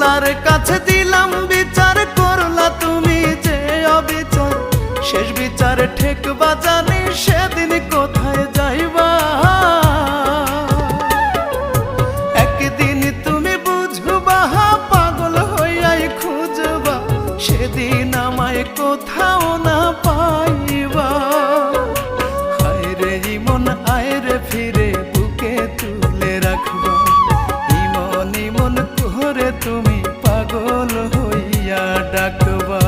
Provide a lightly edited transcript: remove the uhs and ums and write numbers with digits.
আল্লাহর কাছে দিলাম বিচার, করলা তুমি যে অবিচার। শেষ বিচার ঠেকবা জানি, সেদিন কোথায় যাইবা? একদিন তুমি বুঝবা, পাগল হইয়াই খুঁজবা, সেদিন আমায় কোথাও না পাইবা। হায় রে ইমন আয় রে ফিরে, বুকে তুলে রাখবা। ইমন ইমন করে তুমি পাগল হইয়া ডাকবা।